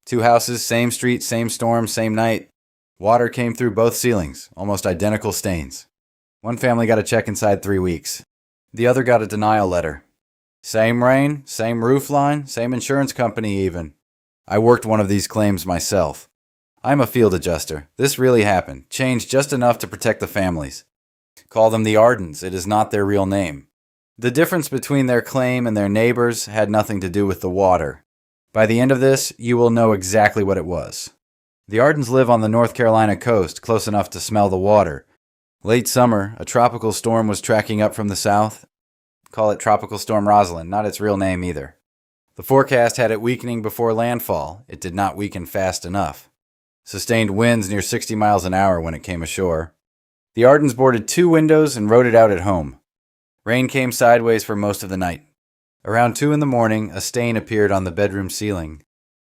Two houses, same street, same storm, same night. Water came through both ceilings, almost identical stains. One family got a check inside 3 weeks. The other got a denial letter. Same rain, same roof line, same insurance company even. I worked one of these claims myself. I'm a field adjuster. This really happened. Changed just enough to protect the families. Call them the Ardens. It is not their real name. The difference between their claim and their neighbors had nothing to do with the water. By the end of this, you will know exactly what it was. The Ardens live on the North Carolina coast, close enough to smell the water. Late summer, a tropical storm was tracking up from the south. Call it Tropical Storm Rosalind, not its real name either. The forecast had it weakening before landfall. It did not weaken fast enough. Sustained winds near 60 miles an hour when it came ashore. The Ardens boarded 2 windows and rode it out at home. Rain came sideways for most of the night. Around 2 in the morning, a stain appeared on the bedroom ceiling.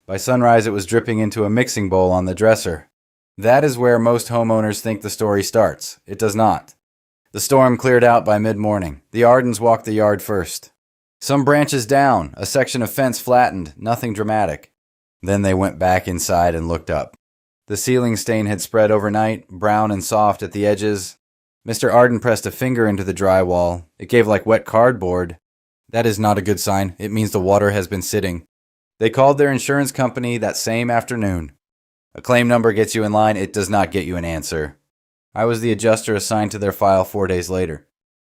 By sunrise, it was dripping into a mixing bowl on the dresser. That is where most homeowners think the story starts. It does not. The storm cleared out by mid-morning. The Ardens walked the yard first. Some branches down, a section of fence flattened, nothing dramatic. Then they went back inside and looked up. The ceiling stain had spread overnight, brown and soft at the edges. Mr. Arden pressed a finger into the drywall. It gave like wet cardboard. That is not a good sign. It means the water has been sitting. They called their insurance company that same afternoon. A claim number gets you in line. It does not get you an answer. I was the adjuster assigned to their file 4 days later.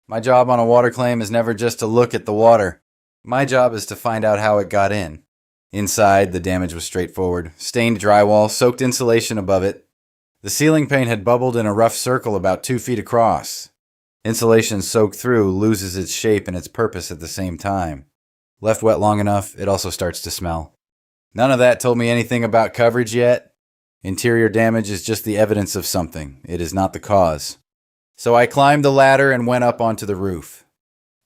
My job on a water claim is never just to look at the water. My job is to find out how it got in. Inside, the damage was straightforward. Stained drywall, soaked insulation above it. The ceiling paint had bubbled in a rough circle about 2 feet across. Insulation soaked through loses its shape and its purpose at the same time. Left wet long enough, it also starts to smell. None of that told me anything about coverage yet. Interior damage is just the evidence of something. It is not the cause. So I climbed the ladder and went up onto the roof.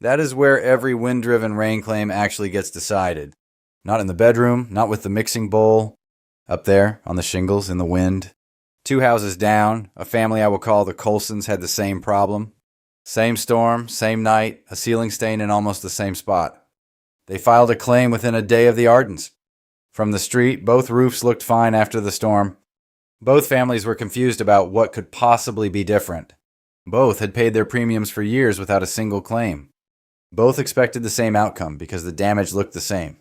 That is where every wind-driven rain claim actually gets decided. Not in the bedroom, not with the mixing bowl. Up there, on the shingles, in the wind. 2 houses down, a family I will call the Colsons had the same problem. Same storm, same night, a ceiling stain in almost the same spot. They filed a claim within a day of the Ardens. From the street, both roofs looked fine after the storm. Both families were confused about what could possibly be different. Both had paid their premiums for years without a single claim. Both expected the same outcome because the damage looked the same.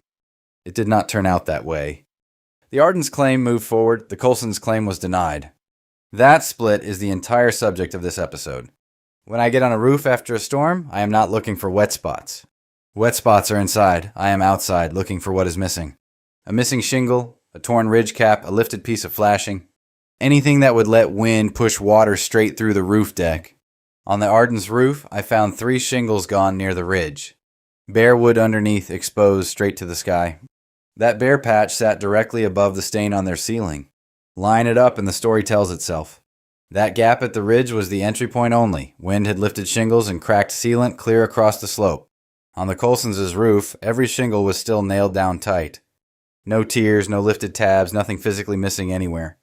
It did not turn out that way. The Ardens' claim moved forward, the Colsons' claim was denied. That split is the entire subject of this episode. When I get on a roof after a storm, I am not looking for wet spots. Wet spots are inside. I am outside looking for what is missing. A missing shingle, a torn ridge cap, a lifted piece of flashing. Anything that would let wind push water straight through the roof deck. On the Ardens' roof, I found 3 shingles gone near the ridge. Bare wood underneath exposed straight to the sky. That bare patch sat directly above the stain on their ceiling. Line it up and the story tells itself. That gap at the ridge was the entry point only. Wind had lifted shingles and cracked sealant clear across the slope. On the Colsons' roof, every shingle was still nailed down tight. No tears, no lifted tabs, nothing physically missing anywhere.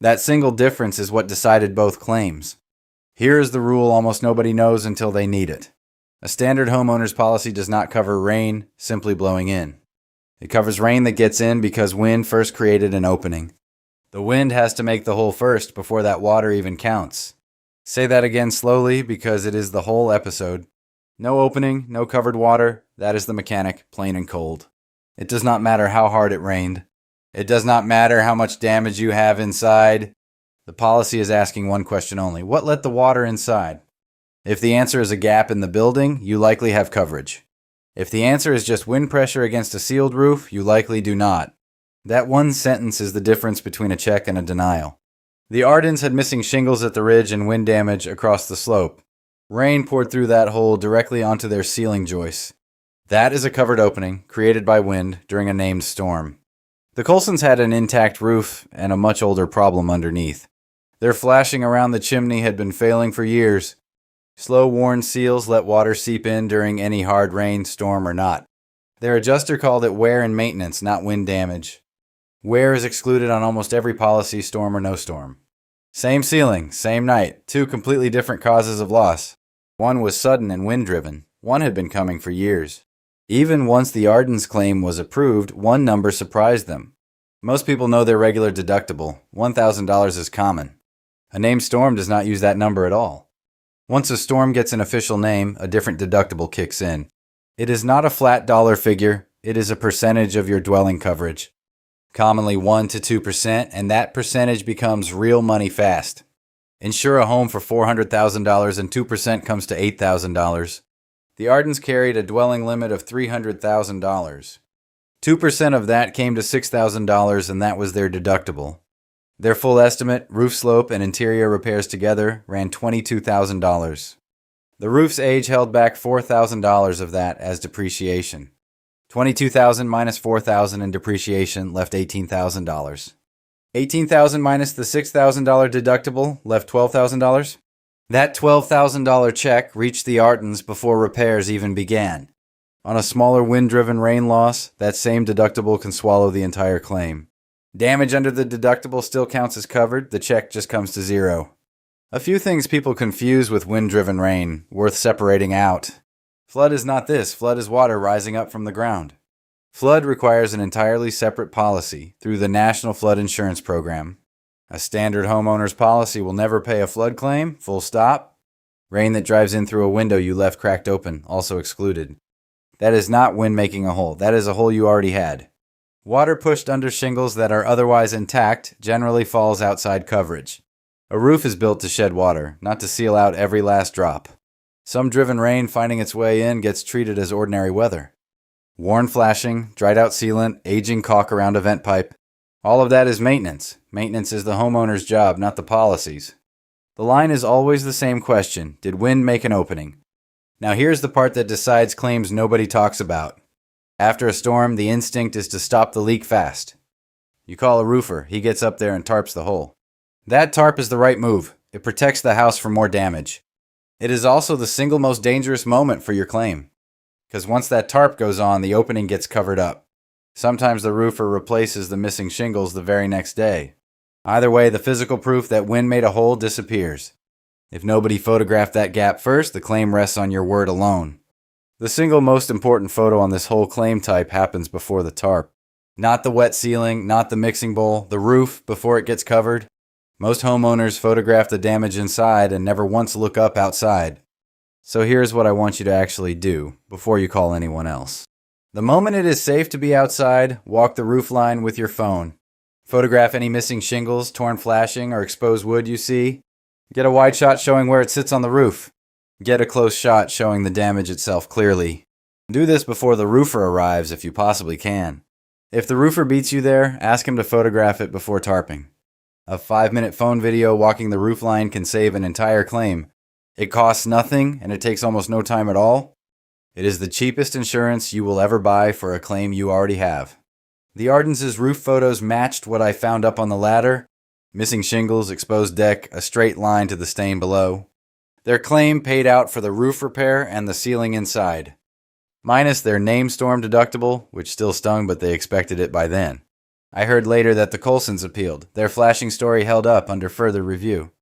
That single difference is what decided both claims. Here is the rule almost nobody knows until they need it. A standard homeowner's policy does not cover rain simply blowing in. It covers rain that gets in because wind first created an opening. The wind has to make the hole first before that water even counts. Say that again slowly because it is the whole episode. No opening, no covered water. That is the mechanic, plain and cold. It does not matter how hard it rained. It does not matter how much damage you have inside. The policy is asking one question only. What let the water inside? If the answer is a gap in the building, you likely have coverage. If the answer is just wind pressure against a sealed roof, you likely do not. That one sentence is the difference between a check and a denial. The Ardens had missing shingles at the ridge and wind damage across the slope. Rain poured through that hole directly onto their ceiling joists. That is a covered opening, created by wind during a named storm. The Colsons had an intact roof and a much older problem underneath. Their flashing around the chimney had been failing for years. Slow worn seals let water seep in during any hard rain, storm, or not. Their adjuster called it wear and maintenance, not wind damage. Wear is excluded on almost every policy, storm or no storm. Same ceiling, same night, 2 completely different causes of loss. One was sudden and wind-driven. One had been coming for years. Even once the Ardens' claim was approved, one number surprised them. Most people know their regular deductible. $1,000 is common. A named storm does not use that number at all. Once a storm gets an official name, a different deductible kicks in. It is not a flat dollar figure, it is a percentage of your dwelling coverage. Commonly 1 to 2%, and that percentage becomes real money fast. Insure a home for $400,000 and 2% comes to $8,000. The Ardens carried a dwelling limit of $300,000. 2% of that came to $6,000, and that was their deductible. Their full estimate, roof slope and interior repairs together, ran $22,000. The roof's age held back $4,000 of that as depreciation. $22,000 minus $4,000 in depreciation left $18,000. $18,000 minus the $6,000 deductible left $12,000. That $12,000 check reached the Ardens before repairs even began. On a smaller wind-driven rain loss, that same deductible can swallow the entire claim. Damage under the deductible still counts as covered, the check just comes to zero. A few things people confuse with wind-driven rain, worth separating out. Flood is not this, flood is water rising up from the ground. Flood requires an entirely separate policy through the National Flood Insurance Program. A standard homeowner's policy will never pay a flood claim, full stop. Rain that drives in through a window you left cracked open, also excluded. That is not wind making a hole, that is a hole you already had. Water pushed under shingles that are otherwise intact generally falls outside coverage. A roof is built to shed water, not to seal out every last drop. Some driven rain finding its way in gets treated as ordinary weather. Worn flashing, dried out sealant, aging caulk around a vent pipe. All of that is maintenance. Maintenance is the homeowner's job, not the policy's. The line is always the same question. Did wind make an opening? Now here's the part that decides claims nobody talks about. After a storm, the instinct is to stop the leak fast. You call a roofer, he gets up there and tarps the hole. That tarp is the right move. It protects the house from more damage. It is also the single most dangerous moment for your claim. Because once that tarp goes on, the opening gets covered up. Sometimes the roofer replaces the missing shingles the very next day. Either way, the physical proof that wind made a hole disappears. If nobody photographed that gap first, the claim rests on your word alone. The single most important photo on this whole claim type happens before the tarp. Not the wet ceiling, not the mixing bowl, the roof before it gets covered. Most homeowners photograph the damage inside and never once look up outside. So here's what I want you to actually do before you call anyone else. The moment it is safe to be outside, walk the roof line with your phone. Photograph any missing shingles, torn flashing, or exposed wood you see. Get a wide shot showing where it sits on the roof. Get a close shot showing the damage itself clearly. Do this before the roofer arrives if you possibly can. If the roofer beats you there, ask him to photograph it before tarping. A 5-minute phone video walking the roof line can save an entire claim. It costs nothing and it takes almost no time at all. It is the cheapest insurance you will ever buy for a claim you already have. The Ardens' roof photos matched what I found up on the ladder. Missing shingles, exposed deck, a straight line to the stain below. Their claim paid out for the roof repair and the ceiling inside. Minus their named storm deductible, which still stung but they expected it by then. I heard later that the Colsons appealed. Their flashing story held up under further review.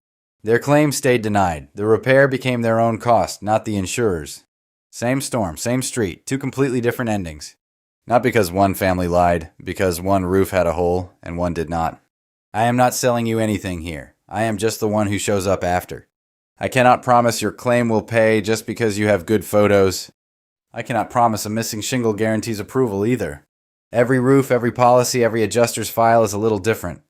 Their claim stayed denied. The repair became their own cost, not the insurer's. Same storm, same street, two completely different endings. Not because one family lied, because one roof had a hole and one did not. I am not selling you anything here. I am just the one who shows up after. I cannot promise your claim will pay just because you have good photos. I cannot promise a missing shingle guarantees approval either. Every roof, every policy, every adjuster's file is a little different.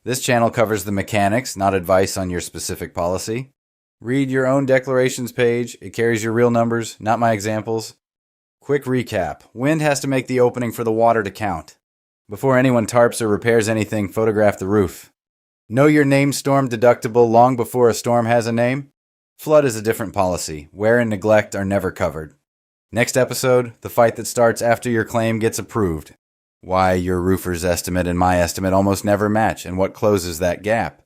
This channel covers the mechanics, not advice on your specific policy. Read your own declarations page. It carries your real numbers, not my examples. Quick recap. Wind has to make the opening for the water to count. Before anyone tarps or repairs anything, photograph the roof. Know your named storm deductible long before a storm has a name. Flood is a different policy. Wear and neglect are never covered. Next episode, the fight that starts after your claim gets approved. Why your roofer's estimate and my estimate almost never match and what closes that gap.